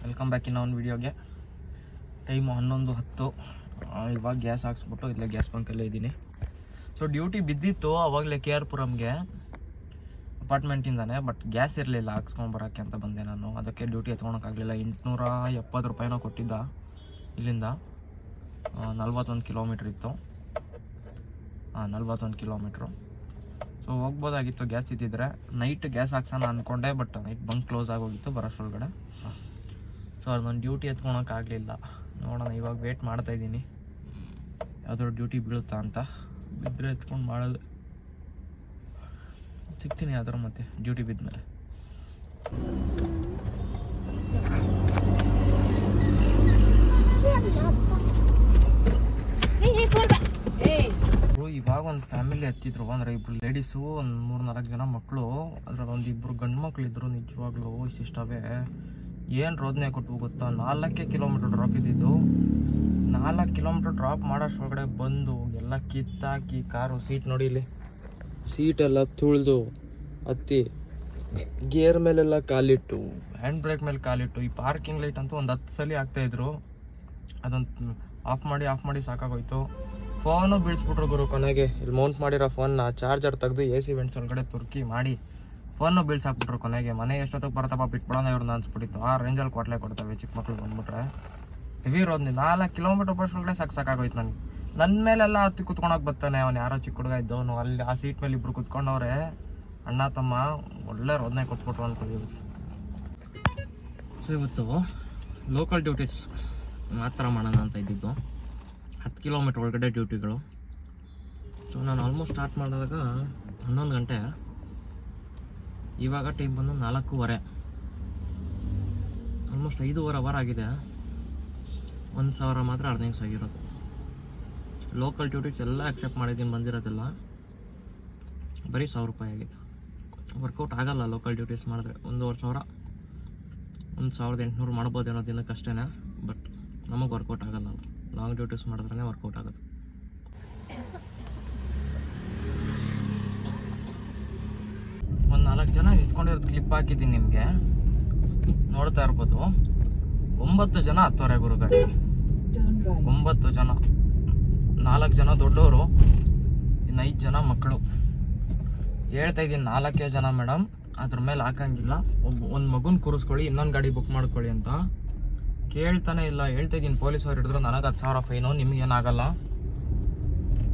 Welcome back ಇನ್ನು ಒಂದು ವೀಡಿಯೋಗೆ. Time 11:10. ಇವಾಗ ಗ್ಯಾಸ್ ಹಾಕ್ಸ್ಬಿಟ್ಟು ಇಲ್ಲೇ ಗ್ಯಾಸ್ ಬಂಕಲ್ಲೇ ಇದ್ದೀನಿ. ಸೊ ಡ್ಯೂಟಿ ಬಿದ್ದಿತ್ತು ಆವಾಗಲೇ ಕೆ ಆರ್ ಪುರಮ್ಗೆ ಅಪಾರ್ಟ್ಮೆಂಟಿಂದಾನೆ. ಬಟ್ ಗ್ಯಾಸ್ ಇರಲಿಲ್ಲ ಹಾಕ್ಸ್ಕೊಂಬರೋಕ್ಕೆ ಅಂತ ಬಂದೆ ನಾನು. ಅದಕ್ಕೆ ಡ್ಯೂಟಿ ಎತ್ಕೊಳಕ್ಕಾಗಲಿಲ್ಲ. 870 ರೂಪಾಯಿನೋ ಕೊಟ್ಟಿದ್ದ. ಇಲ್ಲಿಂದ 41 ಕಿಲೋಮೀಟ್ರ್ ಇತ್ತು. 41 ಕಿಲೋಮೀಟ್ರು. ಸೊ ಹೋಗ್ಬೋದಾಗಿತ್ತು ಗ್ಯಾಸ್ ಇದ್ದಿದ್ರೆ. ನೈಟ್ ಗ್ಯಾಸ್ ಹಾಕ್ಸೋಣ ಅಂದ್ಕೊಂಡೆ, ಬಟ್ ನೈಟ್ ಬಂಕ್ ಕ್ಲೋಸ್ ಆಗೋಗಿತ್ತು ಬರೋಷ್ಟೊಳಗಡೆ. ಸೊ ಅದು ನನ್ನ ಡ್ಯೂಟಿ ಎತ್ಕೊಳಕ್ಕಾಗಲಿಲ್ಲ. ನೋಡೋಣ, ಇವಾಗ ವೇಟ್ ಮಾಡ್ತಾಯಿದ್ದೀನಿ ಯಾವ್ದಾದ್ರು ಡ್ಯೂಟಿ ಬೀಳುತ್ತಾ ಅಂತ. ಬಿದ್ದರೆ ಎತ್ಕೊಂಡು ಮಾಡೋದು. ಸಿಗ್ತೀನಿ ಯಾವ್ದಾರು ಮತ್ತೆ ಡ್ಯೂಟಿ ಬಿದ್ಮೇಲೆ. ಇವಾಗ ಒಂದು ಫ್ಯಾಮಿಲಿ ಹತ್ತಿದ್ರು, ಅಂದರೆ ಇಬ್ಬರು ಲೇಡೀಸು, ಒಂದು 3-4 ಜನ ಮಕ್ಕಳು. ಅದ್ರಲ್ಲಿ ಒಂದು ಇಬ್ಬರು ಗಂಡು ಮಕ್ಕಳಿದ್ರು. ನಿಜವಾಗ್ಲೂ ಇಷ್ಟಿಷ್ಟವೇ ಏನು ರೋದನೆ ಕೊಟ್ಟು ಗೊತ್ತಾ. 4 ಕಿಲೋಮೀಟ್ರ್ ಡ್ರಾಪ್ ಇದ್ದಿದ್ದು. 4 ಕಿಲೋಮೀಟ್ರ್ ಡ್ರಾಪ್ ಮಾಡೋಷ್ಟೊಳಗಡೆ ಬಂದು ಎಲ್ಲ ಕಿತ್ತಾಕಿ ಕಾರು ಸೀಟ್ ನೋಡಿ, ಇಲ್ಲಿ ಸೀಟೆಲ್ಲ ತುಳಿದು ಹತ್ತಿ ಗೇರ್ ಮೇಲೆಲ್ಲ ಕಾಲಿಟ್ಟು, ಹ್ಯಾಂಡ್ ಬ್ರೇಕ್ ಮೇಲೆ ಕಾಲಿಟ್ಟು. ಈ ಪಾರ್ಕಿಂಗ್ ಲೈಟ್ ಅಂತೂ ಒಂದು 10 ಸಲ ಆಗ್ತಾಯಿದ್ರು. ಅದೊಂದು ಆಫ್ ಮಾಡಿ ಸಾಕಾಗೋಯ್ತು. ಫೋನು ಬೀಳಿಸ್ಬಿಟ್ರು ಗುರು. ಕೊನೆಗೆ ಇಲ್ಲಿ ಮೌಂಟ್ ಮಾಡಿರೋ ಫೋನ್ನ ಚಾರ್ಜರ್ ತೆಗೆದು AC ವೆಂಟ್ಸ್ ಒಳಗಡೆ ತುರ್ಕಿ ಮಾಡಿ ಫೋನ್ನು ಬೀಳ್ಸಾಕ್ಬಿಟ್ರು. ಕೊನೆಗೆ ಮನೆ ಎಷ್ಟೊತ್ತಿಗೆ ಬರ್ತಪ್ಪ ಬಿಟ್ಬಿಡೋಣ ಇವ್ರನ್ನ ಅನ್ಸ್ಬಿಟ್ಟಿತ್ತು. ಆ ರೇಂಜಲ್ಲಿ ಕೊಟ್ಲೆ ಕೊಡ್ತವೆ ಚಿಕ್ಕ ಮಕ್ಳು ಬಂದ್ಬಿಟ್ರೆ. ಹೆವಿ ಇರೋದು 4 ಕಿಲೋಮೀಟ್ರ್ ಬಸ್ಗಳೇ ಸಾಕಾಗೋಯ್ತು ನನಗೆ. ನನ್ನ ಮೇಲೆಲ್ಲ ಹತ್ತಿ ಕುತ್ಕೊಳಕ್ಕೆ ಬರ್ತಾನೆ ಅವನು. ಯಾರೋ ಚಿಕ್ಕ ಹುಡುಗ ಇದ್ದವನು ಅಲ್ಲಿ ಆ ಸೀಟ್ ಮೇಲೆ ಇಬ್ಬರು ಕುತ್ಕೊಂಡವ್ರೆ, ಅಣ್ಣ ತಮ್ಮ. ಒಳ್ಳೆ ರೋದನೆ ಕೊಟ್ಬಿಟ್ರು ಅನ್ಕೋದು ಇವತ್ತು. ಸೊ ಇವತ್ತು ಲೋಕಲ್ ಡ್ಯೂಟೀಸ್ ಮಾತ್ರ ಮಾಡೋಣ ಅಂತ ಇದ್ದಿದ್ದು. 10 ಕಿಲೋಮೀಟ್ರ್ ಒಳಗಡೆ ಡ್ಯೂಟಿಗಳು. ಸೊ ನಾನು ಆಲ್ಮೋಸ್ಟ್ ಸ್ಟಾರ್ಟ್ ಮಾಡಿದಾಗ 11 ಗಂಟೆ. ಇವಾಗ ಟೈಮ್ ಬಂದು 4:15. ಆಲ್ಮೋಸ್ಟ್ 5.5 ಅವರ್ ಆಗಿದೆ. 1,000 ಮಾತ್ರ ಅರ್ನಿಂಗ್ಸ್ ಆಗಿರೋದು. ಲೋಕಲ್ ಡ್ಯೂಟೀಸ್ ಎಲ್ಲ ಅಕ್ಸೆಪ್ಟ್ ಮಾಡಿದ್ದೀನಿ, ಬಂದಿರೋದೆಲ್ಲ ಬರೀ 1,000 ರೂಪಾಯಿ ಆಗಿದೆ. ವರ್ಕೌಟ್ ಆಗೋಲ್ಲ ಲೋಕಲ್ ಡ್ಯೂಟೀಸ್ ಮಾಡಿದ್ರೆ. 1,500 1,800 ಮಾಡ್ಬೋದೇನೋ ದಿನಕ್ಕಷ್ಟೇ. ಬಟ್ ನಮಗೆ ವರ್ಕೌಟ್ ಆಗೋಲ್ಲ. ಲಾಂಗ್ ಡ್ಯೂಟೀಸ್ ಮಾಡಿದ್ರೇ ವರ್ಕೌಟ್ ಆಗೋದು. ಒಂದು 4 ಜನ ನಿಂತ್ಕೊಂಡಿರೋದು ಕ್ಲಿಪ್ ಹಾಕಿದ್ದೀನಿ ನಿಮಗೆ, ನೋಡ್ತಾ ಇರ್ಬೋದು. 9 ಜನ ಹತ್ತವ್ರೆ ಗುರು ಗಾಡಿಗೆ. 9 ಜನ. 4 ಜನ ದೊಡ್ಡವರು, ಇನ್ನು 5 ಜನ ಮಕ್ಕಳು. ಹೇಳ್ತಾ ಇದ್ದೀನಿ 4 ಜನ ಮೇಡಮ್, ಅದ್ರ ಮೇಲೆ ಹಾಕಂಗಿಲ್ಲ. ಒಂದು ಮಗುನ ಕೂರಿಸ್ಕೊಳ್ಳಿ, ಇನ್ನೊಂದು ಗಾಡಿ ಬುಕ್ ಮಾಡ್ಕೊಳ್ಳಿ ಅಂತ ಕೇಳ್ತಾನೆ ಇಲ್ಲ. ಹೇಳ್ತಾ ಇದ್ದೀನಿ ಪೊಲೀಸವ್ರು ಹಿಡಿದ್ರು ನನಗೆ 10,000 ಫೈನು, ನಿಮಗೇನಾಗಲ್ಲ.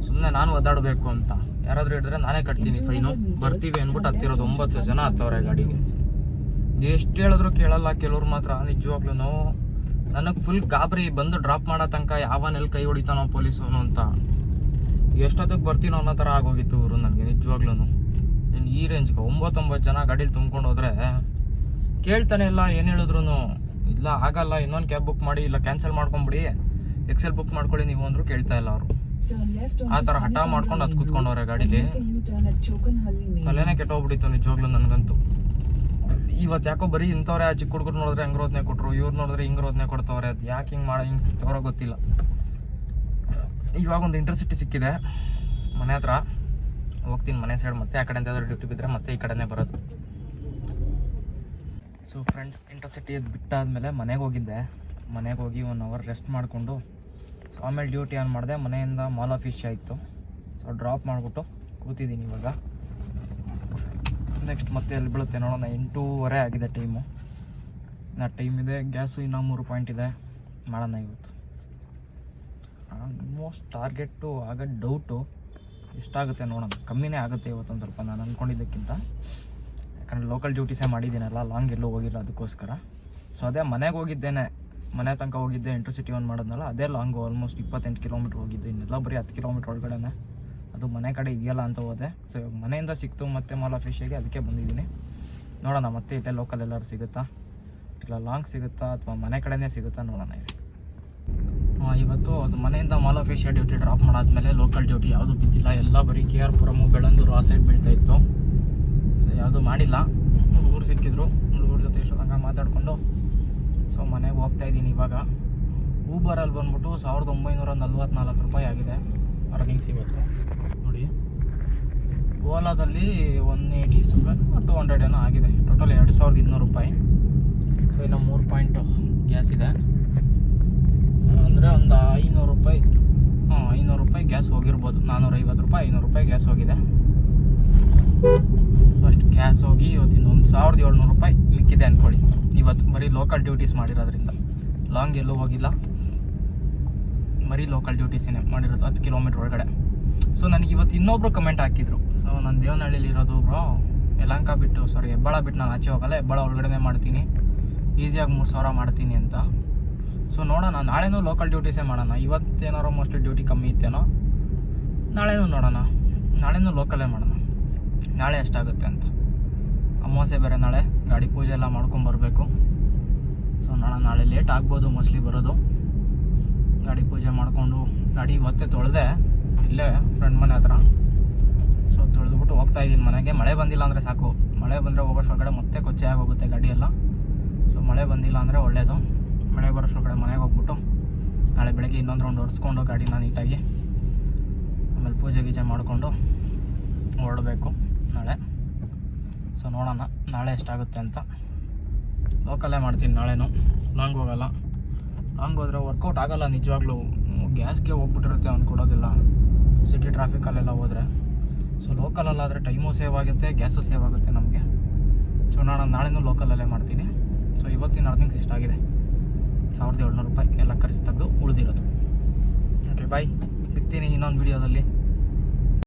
ಸುಮ್ಮನೆ ನಾನು ಒದ್ದಾಡಬೇಕು ಅಂತ. ಯಾರಾದರೂ ಹಿಡಿದ್ರೆ ನಾನೇ ಕಟ್ತೀನಿ ಫೈನು, ಬರ್ತೀವಿ ಅಂದ್ಬಿಟ್ಟು ಹತ್ತಿರೋದು. 9 ಜನ ಹತ್ತವ್ರೆ ಗಾಡಿಗೆ. ಎಷ್ಟು ಹೇಳಿದ್ರು ಕೇಳಲ್ಲ ಕೆಲವ್ರು ಮಾತ್ರ. ನಿಜವಾಗ್ಲೂ ನನಗೆ ಫುಲ್ ಗಾಬರಿ. ಬಂದು ಡ್ರಾಪ್ ಮಾಡೋ ತನಕ ಯಾವನೆಲ್ಲಿ ಕೈ ಹೊಡಿತಾನೋ ಪೊಲೀಸವನು ಅಂತ. ಎಷ್ಟೊತ್ತಿಗೆ ಬರ್ತೀನೋ ಅನ್ನೋ ಥರ ಆಗೋಗಿತ್ತು ಇವರು ನನಗೆ. ನಿಜವಾಗ್ಲೂ ಇನ್ನು ಈ ರೇಂಜ್ಗೆ 9 ಜನ ಗಾಡೀಲಿ ತುಂಬ್ಕೊಂಡು ಹೋದರೆ ಕೇಳ್ತಾನೆ ಇಲ್ಲ. ಏನು ಹೇಳಿದ್ರು ಇಲ್ಲ ಆಗಲ್ಲ, ಇನ್ನೊಂದು ಕ್ಯಾಬ್ ಬುಕ್ ಮಾಡಿ, ಇಲ್ಲ ಕ್ಯಾನ್ಸಲ್ ಮಾಡ್ಕೊಂಬಿಡಿ, ಎಕ್ಸೆಲ್ ಬುಕ್ ಮಾಡ್ಕೊಳ್ಳಿ ನೀವು ಅಂದರು ಕೇಳ್ತಾ ಇಲ್ಲ ಅವರು. ಆ ಥರ ಹಠ ಮಾಡ್ಕೊಂಡು ಅದು ಕೂತ್ಕೊಂಡವ್ರೆ ಗಾಡೀಲಿ. ತಲೆನೇ ಕೆಟ್ಟೋಗ್ಬಿಟ್ಟಿತ್ತು ನಿಜವಾಗ್ಲೂ ನನಗಂತೂ. ಇವತ್ತು ಯಾಕೋ ಬರೀ ಇಂಥವ್ರೆ. ಆ ಚಿಕ್ಕ ಹುಡುಗರು ನೋಡಿದ್ರೆ ಹಂಗೆ ರೋದನೆ ಕೊಟ್ಟರು, ಇವ್ರು ನೋಡಿದ್ರೆ ಹಿಂಗೆ ರೋದನೆ ಕೊಡ್ತವ್ರೆ. ಅದು ಯಾಕೆ ಹಿಂಗೆ ಸಿಗ್ತವ್ರೋ ಗೊತ್ತಿಲ್ಲ. ಇವಾಗ ಒಂದು ಇಂಟರ್ಸಿಟಿ ಸಿಕ್ಕಿದೆ ಮನೆ ಹತ್ರ. ಹೋಗ್ತೀನಿ ಮನೆ ಸೈಡ್. ಮತ್ತೆ ಆ ಕಡೆ ಯಾವ್ದಾದ್ರು ಡ್ಯೂಟಿ ಬಿದ್ದರೆ ಮತ್ತೆ ಈ ಕಡೆನೇ ಬರೋದು. ಸೊ ಫ್ರೆಂಡ್ಸ್, ಇಂಟರ್ಸಿಟಿ ಬಿಟ್ಟಾದಮೇಲೆ ಮನೆಗೆ ಹೋಗಿದ್ದೆ. ಮನೆಗೆ ಹೋಗಿ 1 ಅವರ್ ರೆಸ್ಟ್ ಮಾಡಿಕೊಂಡು, ಸೊ ಆಮೇಲೆ ಡ್ಯೂಟಿ ಆನ್ ಮಾಡಿದೆ. ಮನೆಯಿಂದ ಮಾಲ್ ಆಫೀಸ್ ಆಯಿತು. ಸೊ ಡ್ರಾಪ್ ಮಾಡಿಬಿಟ್ಟು ಕೂತಿದ್ದೀನಿ ಇವಾಗ. ನೆಕ್ಸ್ಟ್ ಮತ್ತೆ ಎಲ್ಲಿ ಬೀಳುತ್ತೆ ನೋಡೋಣ. 8:30 ಆಗಿದೆ ಟೈಮು. ಟೈಮ್ ಇದೆ. ಗ್ಯಾಸು ಇನ್ನೂ 3 ಪಾಯಿಂಟ್ ಇದೆ. ಮಾಡೋಣ ಇವತ್ತು. ಆಲ್ಮೋಸ್ಟ್ ಟಾರ್ಗೆಟು ಆಗೋದು ಡೌಟು. ಎಷ್ಟಾಗುತ್ತೆ ನೋಡೋಣ. ಕಮ್ಮಿನೇ ಆಗುತ್ತೆ ಇವತ್ತೊಂದು ಸ್ವಲ್ಪ ನಾನು ಅಂದ್ಕೊಂಡಿದ್ದಕ್ಕಿಂತ. ಯಾಕಂದರೆ ಲೋಕಲ್ ಡ್ಯೂಟೀಸೇ ಮಾಡಿದ್ದೀನಲ್ಲ, ಲಾಂಗ್ ಎಲ್ಲೂ ಹೋಗಿಲ್ಲ ಅದಕ್ಕೋಸ್ಕರ. ಸೊ ಅದೇ ಮನೆಗೆ ಹೋಗಿದ್ದೇನೆ, ಮನೆ ತನಕ ಹೋಗಿದ್ದೆ. ಇಂಟರ್ಸಿಟಿ ಒಂದು ಮಾಡೋದ್ನಲ್ಲ, ಅದೇ ಲಾಂಗು. ಆಲ್ಮೋಸ್ಟ್ 28 ಕಿಲೋಮೀಟ್ರ್ ಹೋಗಿದ್ದೆ. ಇನ್ನೆಲ್ಲ ಬರೀ 10 ಕಿಲೋಮೀಟ್ರ್ ಒಳಗಡೆ. ಅದು ಮನೆ ಕಡೆ ಇದೆಯಲ್ಲ ಅಂತ ಹೋದೆ. ಸೊ ಇವಾಗ ಮನೆಯಿಂದ ಸಿಕ್ತು ಮತ್ತೆ ಮಾಲ್ ಆಫೀಸಿಗೆ, ಅದಕ್ಕೆ ಬಂದಿದ್ದೀನಿ. ನೋಡೋಣ ಮತ್ತೆ ಇಲ್ಲೇ ಲೋಕಲ್ ಎಲ್ಲರೂ ಸಿಗುತ್ತಾ, ಇಲ್ಲ ಲಾಂಗ್ ಸಿಗುತ್ತಾ, ಅಥವಾ ಮನೆ ಕಡೆನೇ ಸಿಗುತ್ತಾ ನೋಡೋಣ. ಇವತ್ತು ಅದು ಮನೆಯಿಂದ ಮಾಲ್ ಆಫೀಸಿಯ ಡ್ಯೂಟಿ ಡ್ರಾಪ್ ಮಾಡಾದ್ಮೇಲೆ ಲೋಕಲ್ ಡ್ಯೂಟಿ ಯಾವುದೂ ಬಿದ್ದಿಲ್ಲ. ಎಲ್ಲ ಬರೀ ಕೆ ಆರ್ ಪುರಮು, ಬೆಳಂದೂರು ಆ ಸೈಡ್ ಬೀಳ್ತಾಯಿತ್ತು. ಸೊ ಯಾವುದೂ ಮಾಡಿಲ್ಲ. ಹುಡುಗರು ಸಿಕ್ಕಿದ್ರು, ಹುಡುಗರ ಜೊತೆ ಎಷ್ಟೊಂದು ಮಾತಾಡಿಕೊಂಡು ಸೊ ಮನೆಗೆ ಹೋಗ್ತಾಯಿದ್ದೀನಿ ಇವಾಗ. ಊಬರಲ್ಲಿ ಬಂದ್ಬಿಟ್ಟು 1944 ರೂಪಾಯಿ ಆಗಿದೆ ಅರ್ನಿಂಗ್ಸ್ ಇವತ್ತು ನೋಡಿ. ಓಲಾದಲ್ಲಿ 187 200 ಏನೋ ಆಗಿದೆ. ಟೋಟಲ್ 2,200 ರೂಪಾಯಿ. ಇನ್ನು 3 ಪಾಯಿಂಟು ಗ್ಯಾಸ್ ಇದೆ ಅಂದರೆ ಒಂದು 500 ರೂಪಾಯಿ 500 ರೂಪಾಯಿ ಗ್ಯಾಸ್ ಹೋಗಿರ್ಬೋದು. 450 ರೂಪಾಯಿ 500 ರೂಪಾಯಿ ಗ್ಯಾಸ್ ಹೋಗಿದೆ. ಫಸ್ಟ್ ಗ್ಯಾಸ್ ಹೋಗಿ ಇವತ್ತಿನ 1700 ರೂಪಾಯಿ ಮಿಕ್ಕಿದೆ ಅಂದ್ಕೊಳ್ಳಿ. ಇವತ್ತು ಬರೀ ಲೋಕಲ್ ಡ್ಯೂಟೀಸ್ ಮಾಡಿರೋದ್ರಿಂದ ಲಾಂಗ್ ಎಲ್ಲೂ ಹೋಗಿಲ್ಲ, ಬರೀ ಲೋಕಲ್ ಡ್ಯೂಟೀಸೇ ಮಾಡಿರೋದು 10 ಕಿಲೋಮೀಟ್ರ್ ಒಳಗಡೆ. ಸೊ ನನಗೆ ಇವತ್ತು ಇನ್ನೊಬ್ರು ಕಮೆಂಟ್ ಹಾಕಿದ್ರು. ಸೊ ನಾನು ದೇವನಹಳ್ಳಿಲಿ ಇರೋದು ಬ್ರೋ, ಯಲಹಂಕ ಬಿಟ್ಟು ಹೆಬ್ಬಾಳ ಬಿಟ್ಟು ನಾನು ಆಚೆ ಹೋಗಲ್ಲ, ಹೆಬ್ಬಾಳ ಒಳಗಡೆ ಮಾಡ್ತೀನಿ, ಈಸಿಯಾಗಿ 3000 ಮಾಡ್ತೀನಿ ಅಂತ. ಸೊ ನೋಡೋಣ, ನಾಳೆನೂ ಲೋಕಲ್ ಡ್ಯೂಟೀಸೇ ಮಾಡೋಣ. ಇವತ್ತೇನಾರೋ ಮೋಸ್ಟ್ಲಿ ಡ್ಯೂಟಿ ಕಮ್ಮಿ ಇತ್ತೇನೋ, ನಾಳೆನೂ ನೋಡೋಣ, ನಾಳೆನೂ ಲೋಕಲೇ ಮಾಡೋಣ, ನಾಳೆ ಎಷ್ಟಾಗುತ್ತೆ ಅಂತ. ಅಮಾವಾಸ್ಯೆ ಬೇರೆ ನಾಳೆ, ಗಾಡಿ ಪೂಜೆ ಎಲ್ಲ ಮಾಡ್ಕೊಂಬರ್ಬೇಕು. ಸೊ ನಾಳೆ ಲೇಟ್ ಆಗ್ಬೋದು ಮೋಸ್ಟ್ಲಿ ಬರೋದು. ಗಾಡಿ ಪೂಜೆ ಮಾಡಿಕೊಂಡು ಗಾಡಿ ಇವತ್ತೇ ತೊಳೆದೆ ಇಲ್ಲೇ ಫ್ರೆಂಡ್ ಮನೆ ಹತ್ರ. ಸೊ ತೊಳೆದ್ಬಿಟ್ಟು ಹೋಗ್ತಾ ಇದ್ದೀನಿ ಮನೆಗೆ. ಮಳೆ ಬಂದಿಲ್ಲ ಅಂದರೆ ಸಾಕು, ಮಳೆ ಬಂದರೆ ಹೋಗೋಷ್ಟೊಳಗಡೆ ಮತ್ತೆ ಕೊಚ್ಚೆ ಆಗೋಗುತ್ತೆ ಗಾಡಿ ಎಲ್ಲ. ಸೊ ಮಳೆ ಬಂದಿಲ್ಲ ಅಂದರೆ ಒಳ್ಳೆಯದು. ಮಳೆ ಬರೋಷ್ಟೊಳಗಡೆ ಮನೆಗೆ ಹೋಗ್ಬಿಟ್ಟು ನಾಳೆ ಬೆಳಗ್ಗೆ ಇನ್ನೊಂದು ರೌಂಡ್ ಹೊಡ್ಸ್ಕೊಂಡು ಗಾಡಿನ ನೀಟಾಗಿ ಆಮೇಲೆ ಪೂಜೆ ಗೀಜೆ ಮಾಡಿಕೊಂಡು ಹೊರಡಬೇಕು ನಾಳೆ. ಸೊ ನೋಡೋಣ ನಾಳೆ ಎಷ್ಟಾಗುತ್ತೆ ಅಂತ. ಲೋಕಲ್ಲೇ ಮಾಡ್ತೀನಿ ನಾಳೆನೂ, ಲಾಂಗ್ ಹೋಗಲ್ಲ. ಲಾಂಗ್ ಹೋದರೆ ವರ್ಕೌಟ್ ಆಗೋಲ್ಲ ನಿಜವಾಗ್ಲೂ, ಗ್ಯಾಸ್ಗೆ ಹೋಗ್ಬಿಟ್ಟಿರುತ್ತೆ ಅವ್ನು ಕೊಡೋದಿಲ್ಲ ಸಿಟಿ ಟ್ರಾಫಿಕಲ್ಲೆಲ್ಲ ಹೋದರೆ. ಸೊ ಲೋಕಲಲ್ಲಾದರೆ ಟೈಮು ಸೇವ್ ಆಗುತ್ತೆ, ಗ್ಯಾಸು ಸೇವ್ ಆಗುತ್ತೆ ನಮಗೆ. ಸೊ ನಾನು ನಾಳೆನೂ ಲೋಕಲಲ್ಲೇ ಮಾಡ್ತೀನಿ. ಸೊ ಇವತ್ತಿನ ಅರ್ನಿಂಗ್ಸ್ ಇಷ್ಟ ಆಗಿದೆ, 1700 ರೂಪಾಯಿ ಎಲ್ಲ ಖರ್ಚು ತೆಗೆದು ಉಳಿದಿರೋದು. ಓಕೆ ಬಾಯ್, ಸಿಗ್ತೀನಿ ಇನ್ನೊಂದು ವೀಡಿಯೋದಲ್ಲಿ.